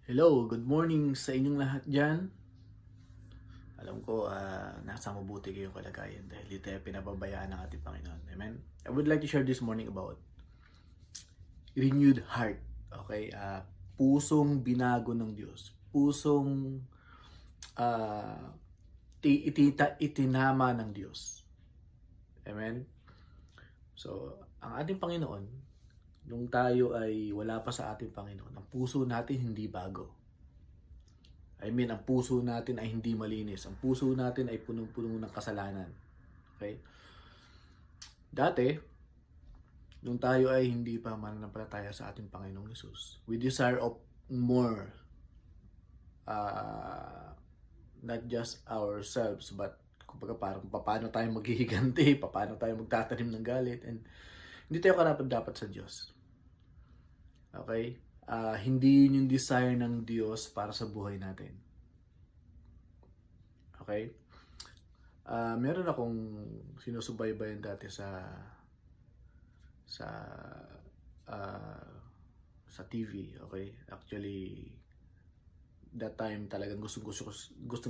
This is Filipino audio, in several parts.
Hello, good morning sa inyong lahat dyan. Alam ko, nasa mabuti kayong kalagayan dahil di tayo pinababayaan ng ating Panginoon. Amen? I would like to share this morning about renewed heart. Okay? Pusong binago ng Diyos. Pusong uh, itinama ng Diyos. Amen? So, ang ating Panginoon, nung tayo ay wala pa sa ating Panginoon, ang puso natin hindi bago. Ang puso natin ay hindi malinis. Ang puso natin ay punong-puno ng kasalanan. Okay? Dati, nung tayo ay hindi pa mananampalataya sa ating Panginoong Hesus, we desire of more. Not just ourselves, but kumbaga parang paano tayo maghihiganti, paano tayo magtatanim ng galit, and hindi tayo karapat-dapat sa Diyos. Okay? Hindi yun yung desire ng Diyos para sa buhay natin. Okay? Meron akong sinusubaybayan dati sa sa TV, okay? Actually, that time talagang gustong-gusto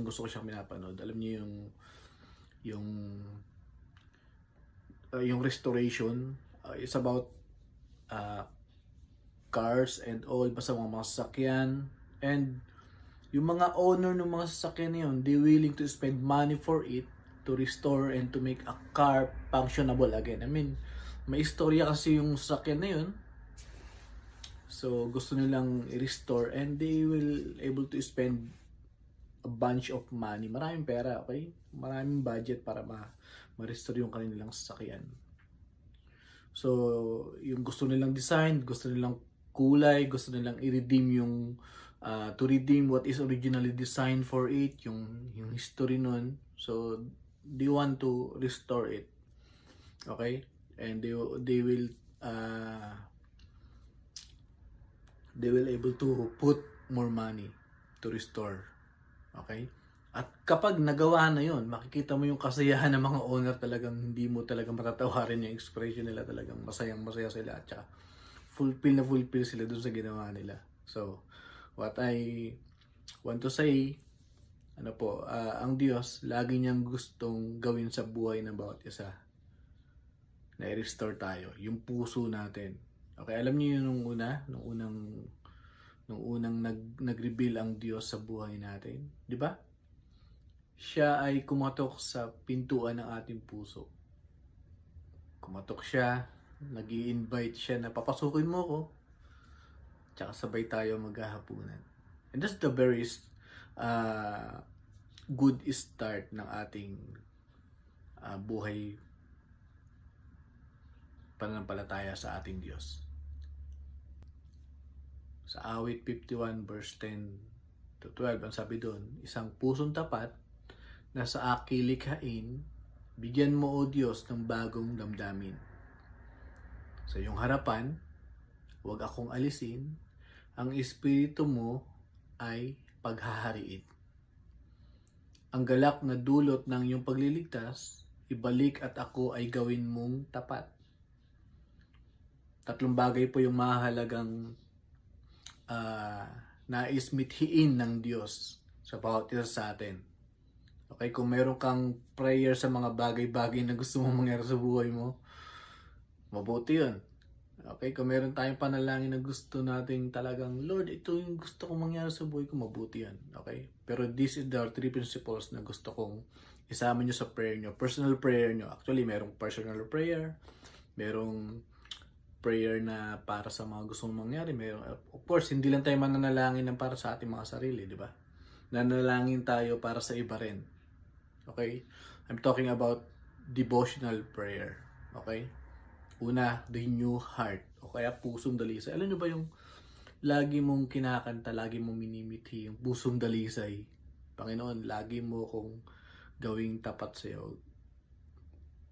ko siyang pinapanood. Alam niyo yung yung restoration, it's about cars and all, basta mga sasakyan, and yung mga owner ng mga sasakyan na yun, they willing to spend money for it to restore and to make a car functionable again. May istorya kasi yung sasakyan na yun. So, gusto nilang i-restore and they will able to spend a bunch of money. Maraming pera, okay? Maraming budget para ma-restore yung kanilang sasakyan. So, yung gusto nilang design, gusto nilang kulay, gusto nilang i-redeem yung to redeem what is originally designed for it, yung history nun. So, they want to restore it. Okay? And they will able to put more money to restore. Okay? At kapag nagawa na yon, makikita mo yung kasiyahan ng mga owner, talagang hindi mo talagang matatawarin yung expression nila, talagang masayang-masaya sila at saka fulfill sila dun sa ginawa nila. So, what I want to say, ang Diyos, lagi niyang gustong gawin sa buhay ng bawat isa. Na i-restore tayo, yung puso natin. Okay, alam niyo yun nung unang nag-reveal ang Diyos sa buhay natin, di ba? Siya ay kumatok sa pintuan ng ating puso. Kumatok siya, nag-i-invite siya na papasukin mo ko, tsaka sabay tayo maghahapunan. And that's the very good start ng ating buhay pananampalataya sa ating Diyos. Sa awit 51 verse 10 to 12, ang sabi doon, isang pusong tapat na sa aking likhain, bigyan mo o Diyos ng bagong damdamin. Sa iyong harapan, huwag akong alisin, ang espiritu mo ay paghahariin. Ang galak na dulot ng iyong pagliligtas, ibalik at ako ay gawin mong tapat. Tatlong bagay po yung mahalagang nais mithiin ng Diyos sa bawat isa sa atin. Okay, kung meron kang prayer sa mga bagay-bagay na gusto mong mangyari sa buhay mo, mabuti yun. Okay, kung meron tayong panalangin na gusto nating talagang, Lord, ito yung gusto kong mangyari sa buhay ko, mabuti yan. Okay? Pero this is the three principles na gusto kong isama nyo sa prayer nyo. Personal prayer nyo. Actually, merong personal prayer. Merong prayer na para sa mga gusto mong mangyari. Merong, of course, hindi lang tayo mananalangin ng para sa ating mga sarili, di ba? Nanalangin tayo para sa iba rin. Okay? I'm talking about devotional prayer. Okay? Una, the new heart. O kaya pusong dalisay. Alam nyo ba yung lagi mong kinakanta, lagi mong minimithi, yung pusong dalisay? Panginoon, lagi mo kong gawing tapat sa iyo.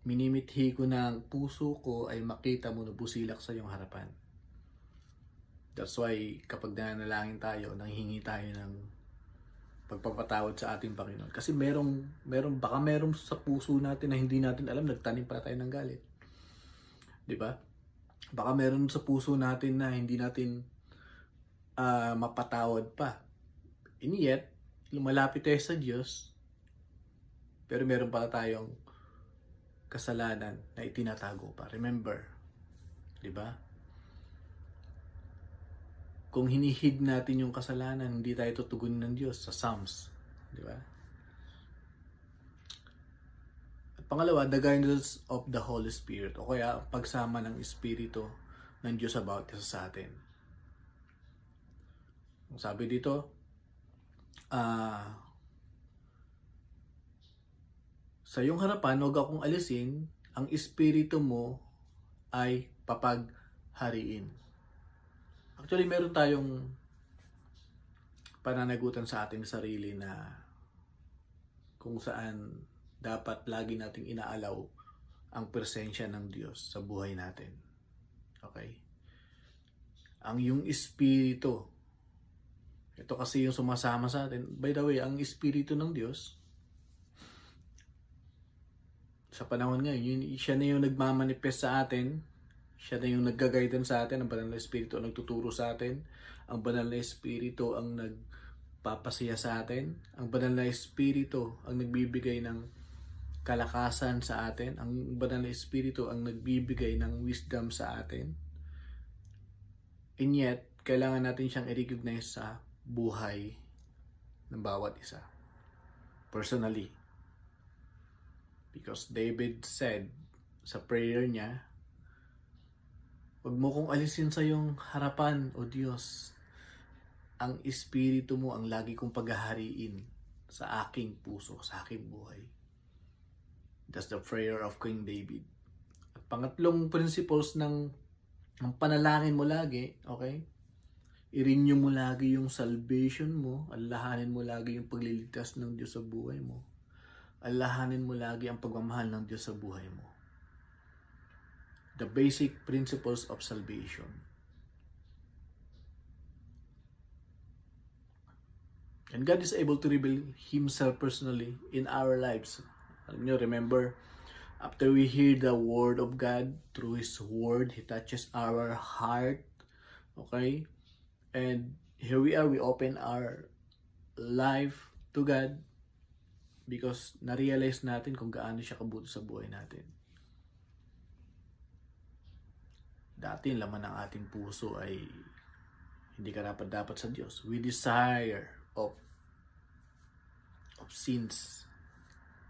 Minimithi ko na ang puso ko ay makita mo na busilak sa iyong harapan. That's why kapag nanalangin tayo, nanghihingi tayo ng pagpapatawad sa ating Panginoon. Kasi baka merong sa puso natin na hindi natin alam, nagtanim pala tayo ng galit. Di ba? Baka meron sa puso natin na hindi natin mapatawad pa. And yet, lumalapit tayo sa Diyos, pero meron pala tayong kasalanan na itinatago pa. Remember, di ba? Kung hinihid natin yung kasalanan, hindi tayo tutugunin ng Diyos sa Psalms, di ba? At pangalawa, the guidance of the Holy Spirit, o kaya pagsama ng Espiritu ng Diyos about sa atin. Sabi dito, sa iyong harapan, huwag akong alisin, ang Espiritu mo ay papaghariin. Actually, meron tayong pananagutan sa ating sarili na kung saan dapat lagi nating inaalaw ang presensya ng Diyos sa buhay natin. Okay? Ang yung Espiritu, ito kasi yung sumasama sa atin. By the way, ang Espiritu ng Diyos, sa panahon ngayon, siya na yung nagmamanifest sa atin, siya na yung nagga-guide sa atin, ang banal na Espiritu ang nagtuturo sa atin, ang banal na Espiritu ang nagpapasaya sa atin, ang banal na Espiritu ang nagbibigay ng kalakasan sa atin, ang banal na Espiritu ang nagbibigay ng wisdom sa atin. And yet, kailangan natin siyang i-recognize sa buhay ng bawat isa. Personally. Because David said sa prayer niya, huwag mo kong alisin sa iyong harapan, O Diyos. Ang Espiritu mo ang lagi kong paghahariin sa aking puso, sa aking buhay. That's the prayer of King David. At pangatlong principles ng panalangin mo lagi, okay? I-renew mo lagi yung salvation mo, alahanin mo lagi yung pagliligtas ng Diyos sa buhay mo. Alahanin mo lagi ang pagmamahal ng Diyos sa buhay mo. The basic principles of salvation. And God is able to reveal Himself personally in our lives. Alam nyo, remember, after we hear the Word of God, through His Word, He touches our heart. Okay? And here we are, we open our life to God because na-realize natin kung gaano siya kabuti sa buhay natin. Dati, laman ng ating puso ay hindi karapat-dapat sa Diyos. We desire of sins.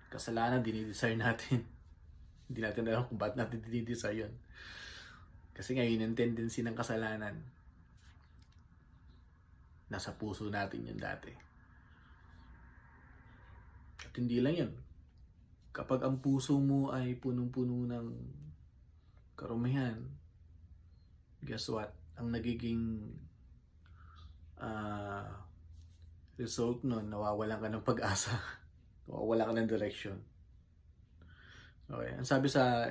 Kasalanan, dinidesire natin. Hindi natin alam kung ba't natin dinidesire yun. Kasi ngayon, ang tendency ng kasalanan, nasa puso natin yun dati. At hindi lang yun. Kapag ang puso mo ay punong-puno ng karumihan, guess what? Ang nagiging result nun, nawawalan ka ng pag-asa. Nawawalan ka ng direction. Okay. Ang sabi sa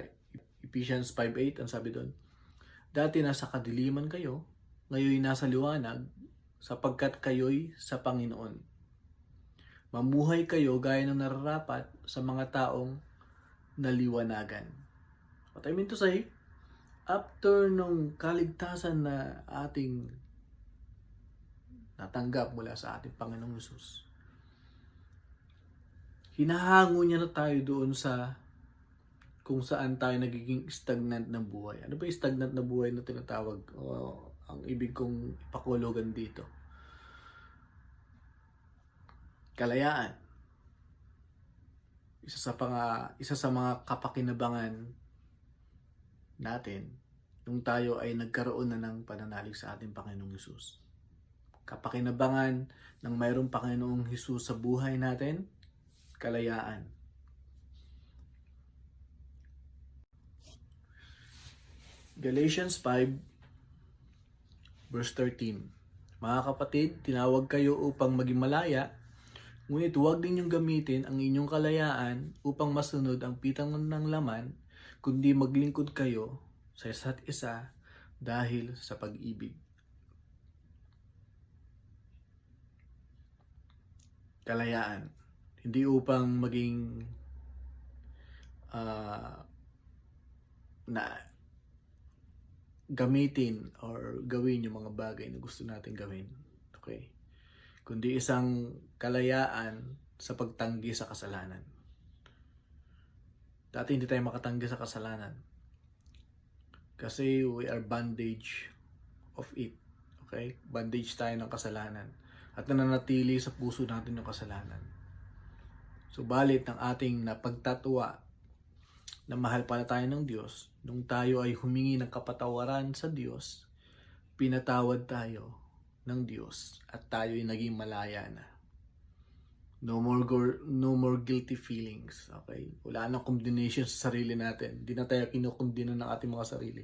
Ephesians 5:8, ang sabi doon, dati nasa kadiliman kayo, ngayon nasa liwanag, sapagkat kayo'y sa Panginoon. Mamuhay kayo gaya ng nararapat sa mga taong naliwanagan. What I mean to say, after nung kaligtasan na ating natanggap mula sa ating Panginoong Hesus, hinahango niya na tayo doon sa kung saan tayo nagiging stagnant ng buhay. Ano ba yung stagnant na buhay na tinatawag? Ang ibig kong ipakulugan dito. Kalayaan. Isa sa mga kapakinabangan natin nung tayo ay nagkaroon na ng pananalig sa ating Panginoong Hesus. Kapakinabangan ng mayroong Panginoong Hesus sa buhay natin, kalayaan. Galatians 5 verse 13. Mga kapatid, tinawag kayo upang maging malaya, ngunit huwag ninyong gamitin ang inyong kalayaan upang masunod ang pitang ng laman, kundi maglingkod kayo sa isa't isa dahil sa pag-ibig. Kalayaan. Hindi upang maging gamitin or gawin yung mga bagay na gusto natin gawin. Okay? Kundi isang kalayaan sa pagtanggi sa kasalanan. Dati hindi tayo makatanggi sa kasalanan. Kasi we are bandage of it. Okay? Bandage tayo ng kasalanan. At nananatili sa puso natin yung kasalanan. Subalit ng ating napagtatwa na mahal pala tayo ng Diyos, nung tayo ay humingi ng kapatawaran sa Diyos, pinatawad tayo ng Diyos at tayo ay naging malaya na. No more guilty feelings. Okay? Wala nang condemnation sa sarili natin. Hindi na tayo kinukondina ng ating mga sarili.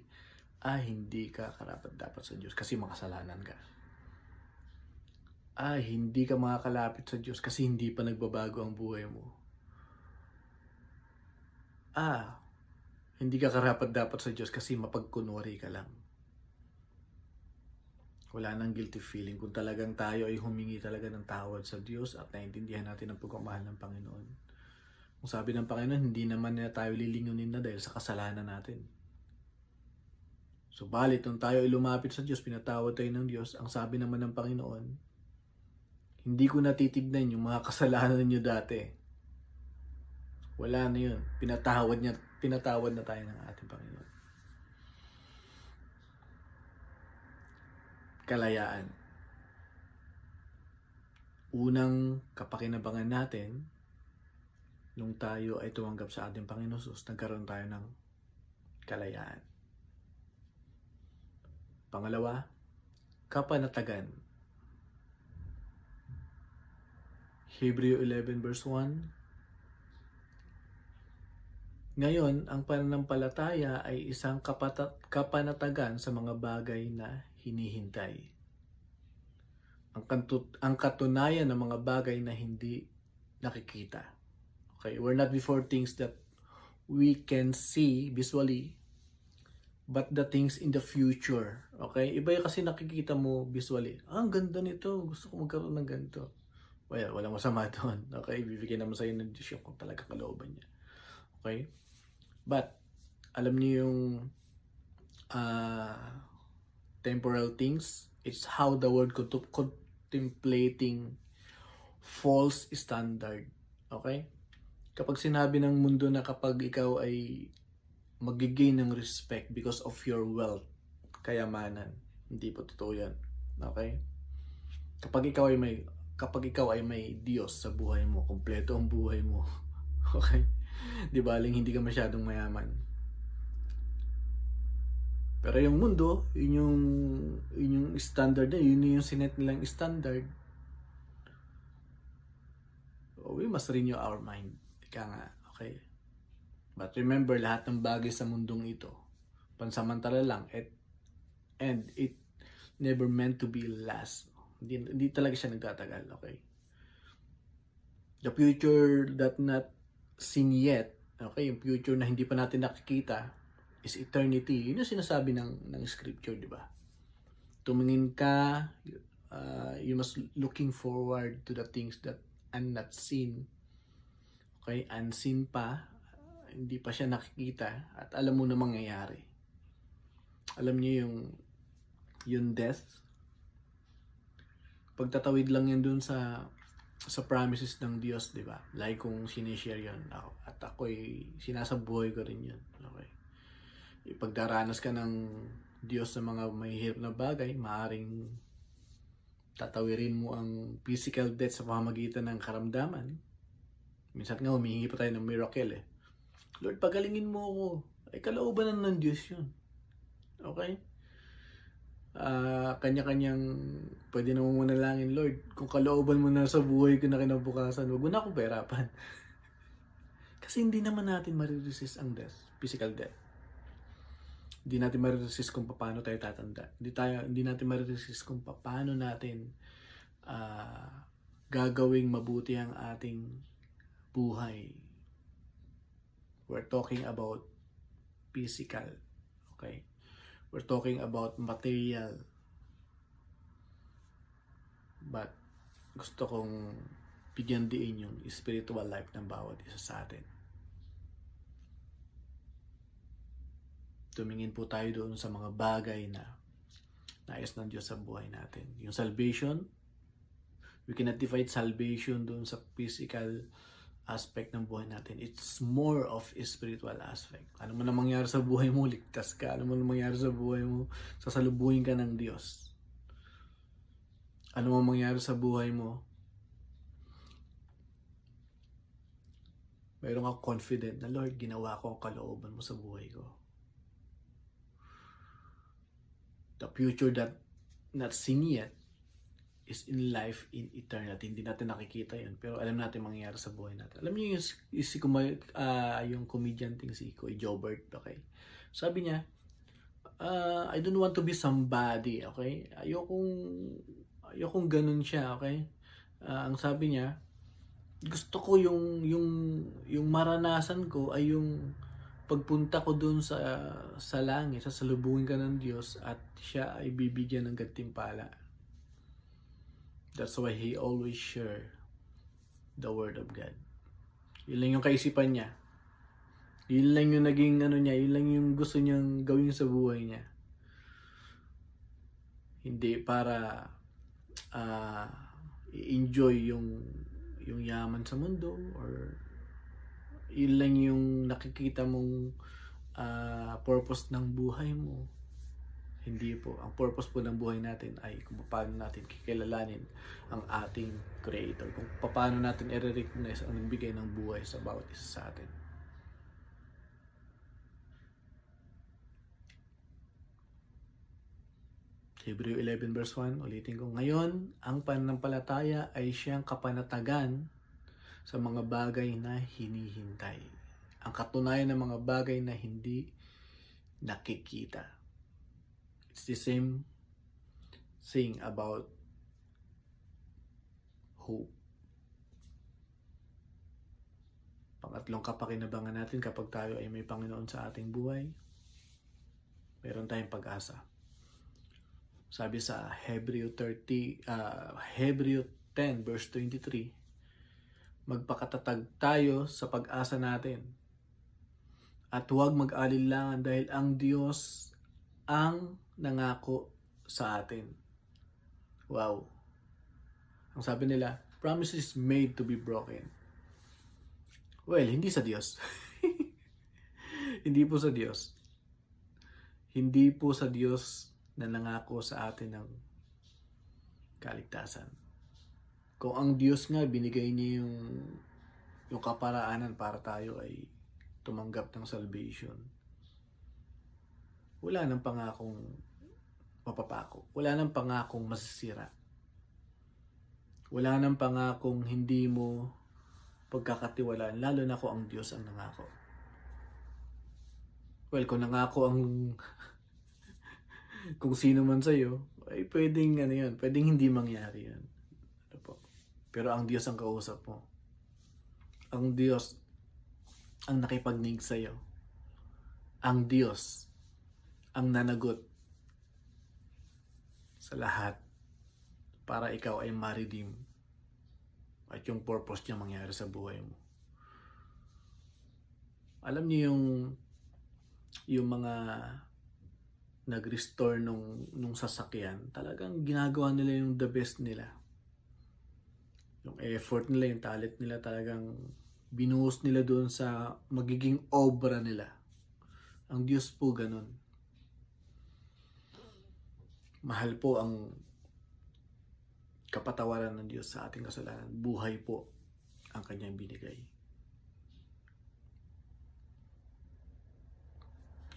Hindi ka karapat-dapat sa Diyos kasi makasalanan ka. Hindi ka makakalapit sa Diyos kasi hindi pa nagbabago ang buhay mo. Hindi ka karapat-dapat sa Diyos kasi mapagkunwari ka lang. Wala nang guilty feeling kung talagang tayo ay humingi talaga ng tawad sa Diyos at naintindihan natin ang pagmamahal ng Panginoon. Kung sabi ng Panginoon, hindi naman na tayo lilingunin na dahil sa kasalanan natin. Subalit, nung tayo ay lumapit sa Diyos, pinatawad tayo ng Diyos, ang sabi naman ng Panginoon, hindi ko natitignan yung mga kasalanan niyo dati. Wala na yun. Pinatawad na tayo ng ating Panginoon. Kalayaan. Unang kapakinabangan natin, nung tayo ay tumanggap sa ating Panginoon Jesus, nagkaroon tayo ng kalayaan. Pangalawa, kapanatagan. Hebreo 11 verse 1. Ngayon, ang pananampalataya ay isang kapanatagan sa mga bagay na hinihintay. Ang katunayan ng mga bagay na hindi nakikita. Okay, we're not before things that we can see visually, but the things in the future. Okay, iba yung kasi nakikita mo visually. Ang ganda nito, gusto ko magkaroon ng ganito. Well, walang masama doon. Okay, bibigyan naman sa'yo ng Diyos kung talaga kalooban niya. Okay? But, alam niyo yung temporal things, it's how the world contemplating false standard. Okay? Kapag sinabi ng mundo na kapag ikaw ay mag-gain ng respect because of your wealth, kayamanan, hindi po totoo yan. Okay? Kapag ikaw ay may Diyos sa buhay mo, kompleto ang buhay mo. Okay? Di baling hindi ka masyadong mayaman. Pero yung mundo, yun yung standard na, yun yung sinet nilang standard. We must renew our mind. Ika nga, okay? But remember, lahat ng bagay sa mundong ito, pansamantala lang, and it never meant to be last. Hindi talaga siya nagtatagal, okay? The future that not seen yet, okay, yung future na hindi pa natin nakikita is eternity. Yun yung sinasabi ng scripture, di ba? Tumingin ka, you must looking forward to the things that are not seen. Okay, unseen pa, hindi pa siya nakikita at alam mo na mangyayari. Alam niyo yung death, pagtatawid lang yan dun sa promises ng Diyos, di ba? Like kung sinishare yun ako, at ako'y sinasabuhay ko rin yun. Okay. Ipagdaranas ka ng Diyos sa mga mahihirap na bagay, maaring tatawirin mo ang physical death sa pamamagitan ng karamdaman. Minsan nga humihingi pa tayo ng miracle eh. Lord, pagalingin mo ako. Ay, kalooban ng Diyos yun. Okay? Kanya-kanyang pwede naman manalangin, Lord, kung kalooban mo na sa buhay ko na kinabukasan, wag mo na akong pahirapan. Kasi hindi naman natin mariresist ang death, physical death. Hindi natin mariresist kung paano tayo tatanda. Hindi natin mariresist kung paano natin gagawing mabuti ang ating buhay. We're talking about physical, okay? We're talking about material. But gusto kong bigyan diin yung spiritual life ng bawat isa sa atin. tumingin po tayo doon sa mga bagay na nais ng Diyos sa buhay natin. Yung salvation, we cannot divide salvation doon sa physical aspect ng buhay natin. It's more of a spiritual aspect. Ano man ang mangyari sa buhay mo, ligtas ka. Ano man ang mangyari sa buhay mo, sasalubuhin ka ng Diyos. Ano man mangyari sa buhay mo, mayroon ka confident na, Lord, ginawa ko ang kalooban mo sa buhay ko. The future that not seen yet is in life, in eternity. Hindi natin nakikita yun, pero alam natin mangyayari sa buhay natin. Alam niyo yung comedian ting si Kuya Jobert, okay? Sabi niya, I don't want to be somebody, okay? Ayokong ganun siya, okay? Ang sabi niya, gusto ko yung maranasan ko ay yung pagpunta ko dun sa langit, sasalubungin ka ng Diyos at siya ay bibigyan ng gantimpala. That's why he always share the word of God. Yun lang yung kaisipan niya. Yun lang yung naging niya, yun lang yung gusto niyang gawin sa buhay niya. Hindi para i-enjoy yung yaman sa mundo, or yun lang yung nakikita mong purpose ng buhay mo. Hindi po. Ang purpose po ng buhay natin ay kung paano natin kikilalanin ang ating Creator. Kung paano natin i-recognize ang nagbigay ng buhay sa bawat isa sa atin. Hebrew 11 verse 1, ulitin ko. Ngayon, ang pananampalataya ay siyang kapanatagan sa mga bagay na hinihintay. Ang katunayan ng mga bagay na hindi nakikita. It's the same thing about hope. Pangatlong kapakinabangan natin kapag tayo ay may Panginoon sa ating buhay, meron tayong pag-asa. Sabi sa Hebrew 10 verse 23, magpakatatag tayo sa pag-asa natin at huwag mag-alinlangan dahil ang Diyos ang nangako sa atin. Wow. Ang sabi nila, promises made to be broken. Well, hindi sa Diyos. Hindi po sa Diyos. Hindi po sa Diyos na nangako sa atin ng kaligtasan. Kung ang Diyos nga binigay niya yung kaparaanan para tayo ay tumanggap ng salvation, wala nang pangakong mapapako. Wala nang pangakong masisira. Wala nang pangakong hindi mo pagkakatiwalaan, lalo na kung ang Diyos ang nangako. Well, kung nangako ang kung sino man sa'yo, ay pwedeng pwedeng hindi mangyari yan. Ano po? Pero ang Diyos ang kausap mo. Ang Diyos ang nakipagnig sa'yo. Ang Diyos ang nanagot sa lahat para ikaw ay ma-redeem at yung purpose niya mangyari sa buhay mo. Alam niyo yung mga nag-restore nung sasakyan, talagang ginagawa nila yung the best nila. Yung effort nila, yung talent nila, talagang binuhos nila doon sa magiging obra nila. Ang Diyos po ganun. Mahal po ang kapatawaran ng Diyos sa ating kasalanan. Buhay po ang kanyang binigay.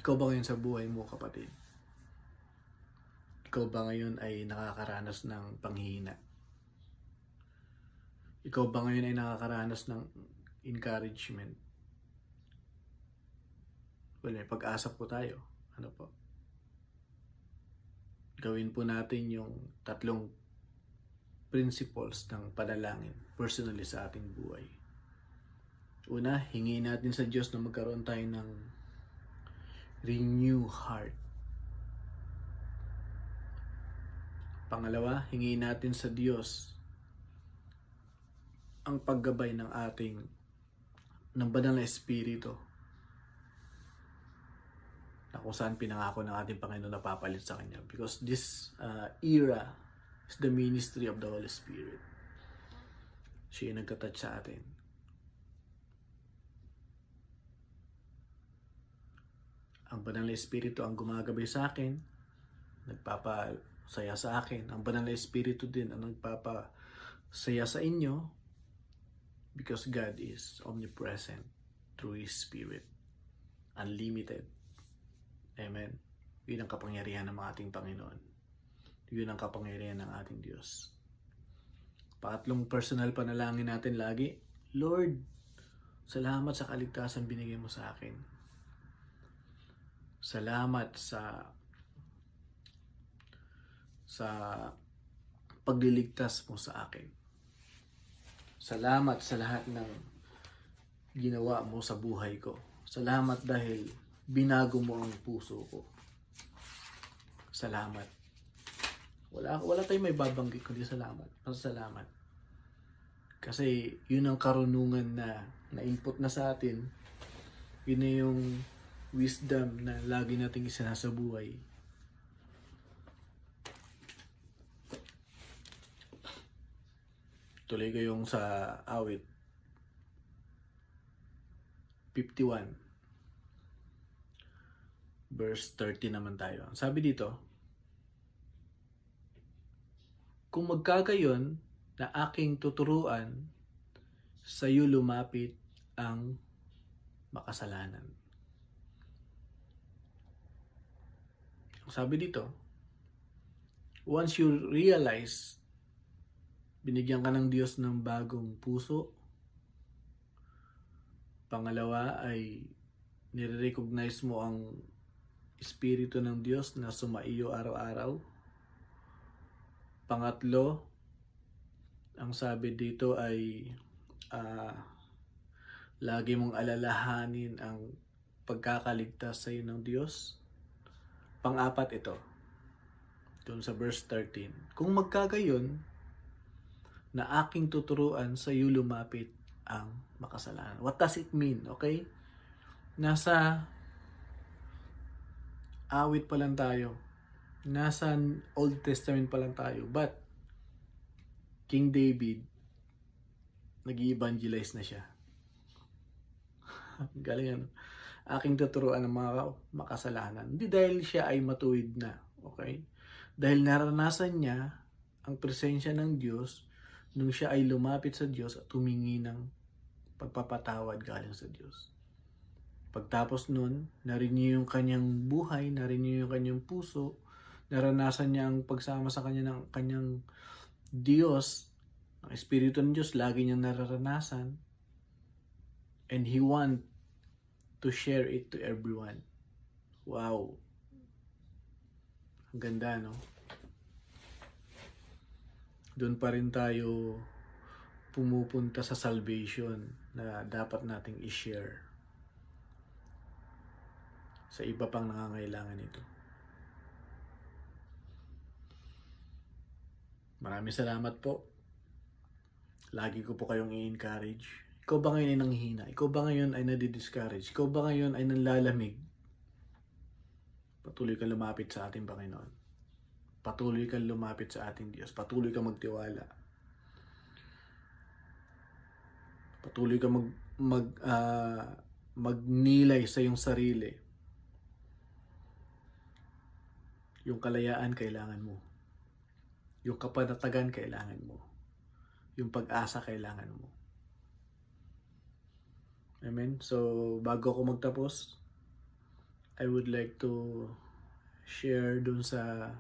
Ikaw ba ngayon sa buhay mo, kapatid? Ikaw ba ngayon ay nakakaranas ng panghihina? Ikaw ba ngayon ay nakakaranas ng encouragement? Well, may pag-asa po tayo. Ano po? Gawin po natin yung 3 principles ng panalangin personally sa ating buhay. Una, hingin natin sa Diyos na magkaroon tayo ng renew heart. Pangalawa, hingin natin sa Diyos ang paggabay ng banal na Espiritu na kung saan pinangako ng ating Panginoon na papalit sa Kanya. Because this era is the ministry of the Holy Spirit. Siya yung nagtatouch sa atin. Ang Banal na Espiritu ang gumagabay sa akin, nagpapasaya sa akin. Ang Banal na Espiritu din ang nagpapasaya sa inyo, because God is omnipresent through His Spirit. Unlimited. Amen. Yun ang kapangyarihan ng ating Panginoon. Yun ang kapangyarihan ng ating Diyos. Pangatlong personal panalangin natin lagi, Lord, salamat sa kaligtasan binigay mo sa akin. Salamat sa pagliligtas mo sa akin. Salamat sa lahat ng ginawa mo sa buhay ko. Salamat dahil binago mo ang puso ko. Salamat. Wala tayong may babanggit kundi salamat. Salamat. Kasi yun ang karunungan na input na sa atin. Yun na yung wisdom na lagi nating isinasabuhay. Tuloy ko yung sa awit 51 verse 30 naman tayo. Sabi dito, kung magkagayon na aking tuturuan, sa iyo lumapit ang makasalanan. Sabi dito, once you realize, binigyan ka ng Diyos ng bagong puso. Pangalawa ay nire-recognize mo ang Espiritu ng Diyos na sumaiyo araw-araw. Pangatlo, ang sabi dito ay lagi mong alalahanin ang pagkakaligtas sa iyo ng Diyos. Pang-apat ito, doon sa verse 13. Kung magkagayon na aking tuturuan, sa iyo lumapit ang makasalanan. What does it mean? Okay? Nasa awit pa lang tayo. Nasa Old Testament pa lang tayo. But King David, nag-i-evangelize na siya. Galing ano? Aking tuturuan ng mga makasalanan. Hindi dahil siya ay matuwid na. Okay? Dahil naranasan niya ang presensya ng Diyos nung siya ay lumapit sa Diyos at humingi ng pagpapatawad galing sa Diyos. Pagtapos nun, na-renew yung kanyang buhay, na-renew yung kanyang puso, naranasan niya ang pagsama sa kanya ng kanyang Diyos, ang Espiritu ng Diyos, lagi niyang nararanasan, and he want to share it to everyone. Wow! Ang ganda, no? Doon pa rin tayo pumupunta sa salvation na dapat nating i-share sa iba pang nangangailangan nito. Maraming salamat po. Lagi ko po kayong i-encourage. Ikaw ba ngayon ay nanghihina? Ikaw ba ngayon ay nadi-discourage? Ikaw ba ngayon ay nanlalamig? Patuloy ka lumapit sa ating Panginoon. Patuloy ka lumapit sa ating Diyos. Patuloy ka magtiwala. Patuloy ka magnilay sa iyong sarili. Yung kalayaan kailangan mo. Yung kapanatagan kailangan mo. Yung pag-asa kailangan mo. Amen? So, bago ako magtapos, I would like to share dun sa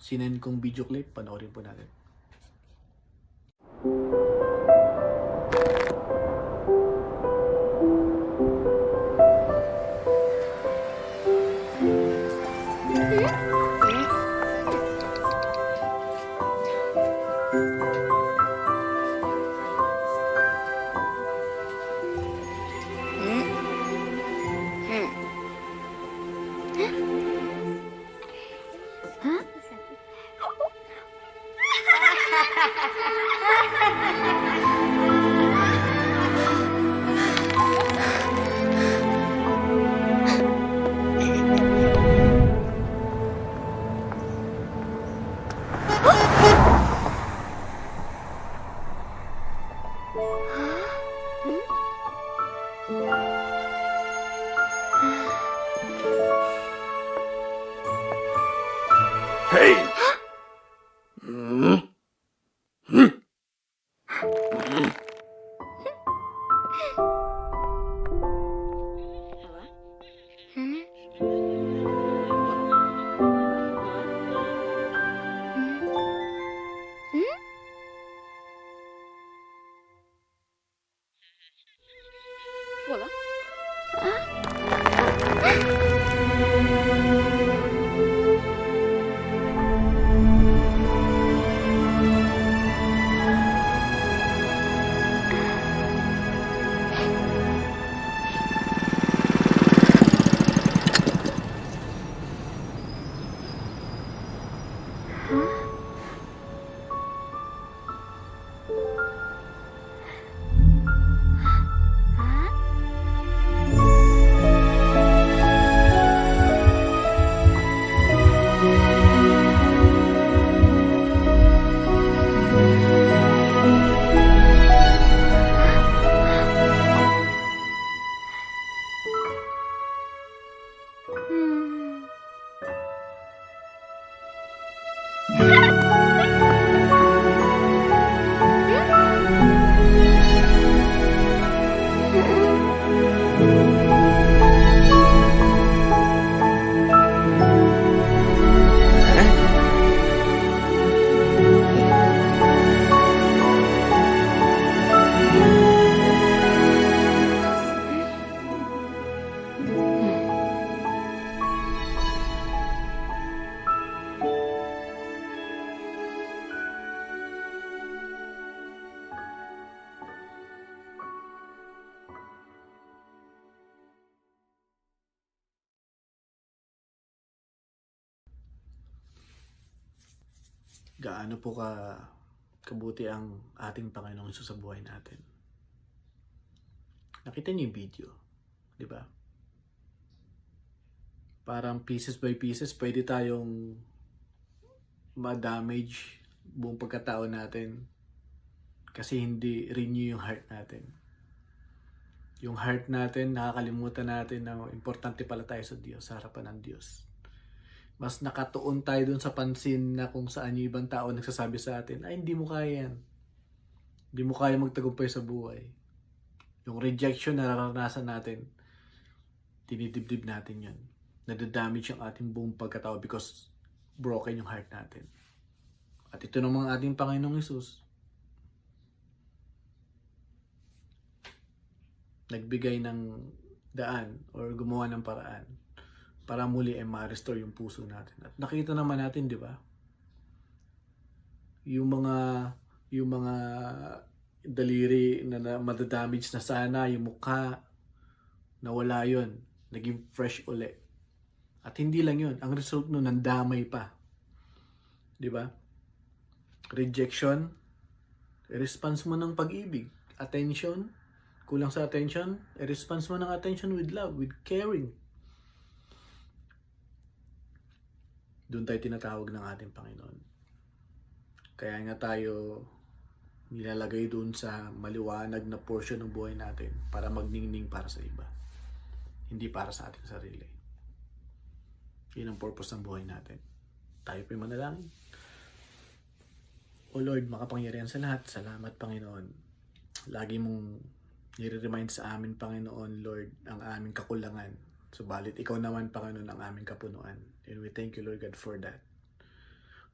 sinend kong video clip. Panoorin po natin. gaano po kabuti ang ating Panginoong Hesus sa buhay natin. Nakita niyo yung video, di ba? Parang pieces by pieces, pwede tayong ma-damage buong pagkatao natin kasi hindi renew yung heart natin. Yung heart natin, nakakalimutan natin na importante pala tayo sa Diyos, sa harapan ng Diyos. Mas nakatuon tayo dun sa pansin na kung saan yung ibang tao nagsasabi sa atin, ay hindi mo kaya yan. Hindi mo kaya magtagumpay sa buhay. Yung rejection na nararanasan natin, dinidibdib natin yan. Nadadamage yung ating buong pagkatao because broken yung heart natin. At ito namang ating Panginoong Hesus, nagbigay ng daan or gumawa ng paraan para muli ay ma-restore yung puso natin. At nakita naman natin, di ba? Yung mga daliri na madadamage na sana, yung mukha, nawala yun. Naging fresh uli. At hindi lang yun. Ang result nun, nandamay pa. Di ba? Rejection, response mo ng pag-ibig. Attention, kulang sa attention, response mo ng attention with love, with caring. Doon tayo tinatawag ng ating Panginoon. Kaya nga tayo nilalagay doon sa maliwanag na portion ng buhay natin para magningning para sa iba. Hindi para sa ating sarili. Yun ang purpose ng buhay natin. Tayo po'y manalangin. O Lord, makapangyarihan sa lahat, salamat Panginoon. Lagi mong nire-remind sa amin, Panginoon, Lord, ang aming kakulangan. Subalit, ikaw naman, Panginoon, ang aming kapunuan. And we thank you, Lord God, for that.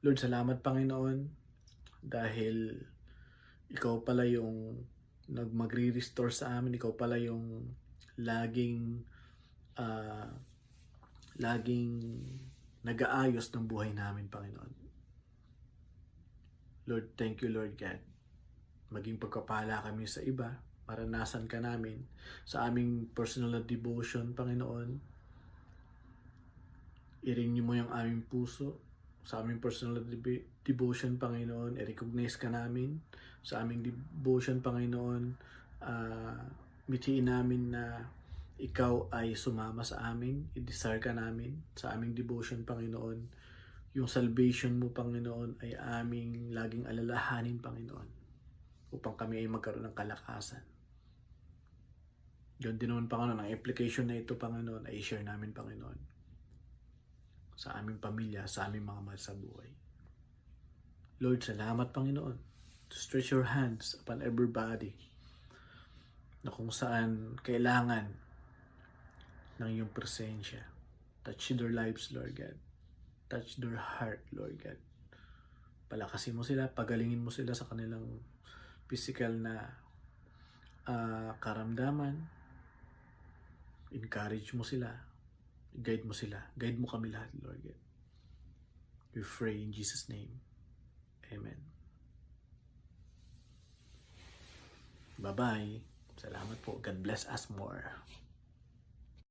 Lord, salamat, Panginoon, dahil ikaw pala yung magre-restore sa amin. Ikaw pala yung laging nag-aayos ng buhay namin, Panginoon. Lord, thank you, Lord God. Maging pagkapala kami sa iba, maranasan ka namin sa aming personal na devotion, Panginoon. I-renew mo yung aming puso sa aming personal na devotion, Panginoon. I-recognize ka namin sa aming devotion, Panginoon. Mitiin namin na ikaw ay sumama sa amin. I-desire ka namin sa aming devotion, Panginoon. Yung salvation mo, Panginoon, ay aming laging alalahanin, Panginoon, upang kami ay magkaroon ng kalakasan. Yun din naman, Panginoon, ang application na ito, Panginoon, ay i-share namin, Panginoon, sa aming pamilya, sa aming mga mahal sa buhay. Lord, salamat, Panginoon. To stretch your hands upon everybody na kung saan kailangan ng iyong presensya. Touch their lives, Lord God. Touch their heart, Lord God. Palakasin mo sila, pagalingin mo sila sa kanilang physical na karamdaman. Encourage mo sila. Guide mo sila. Guide mo kami lahat, Lord God. We pray in Jesus' name. Amen. Bye-bye. Salamat po. God bless us more.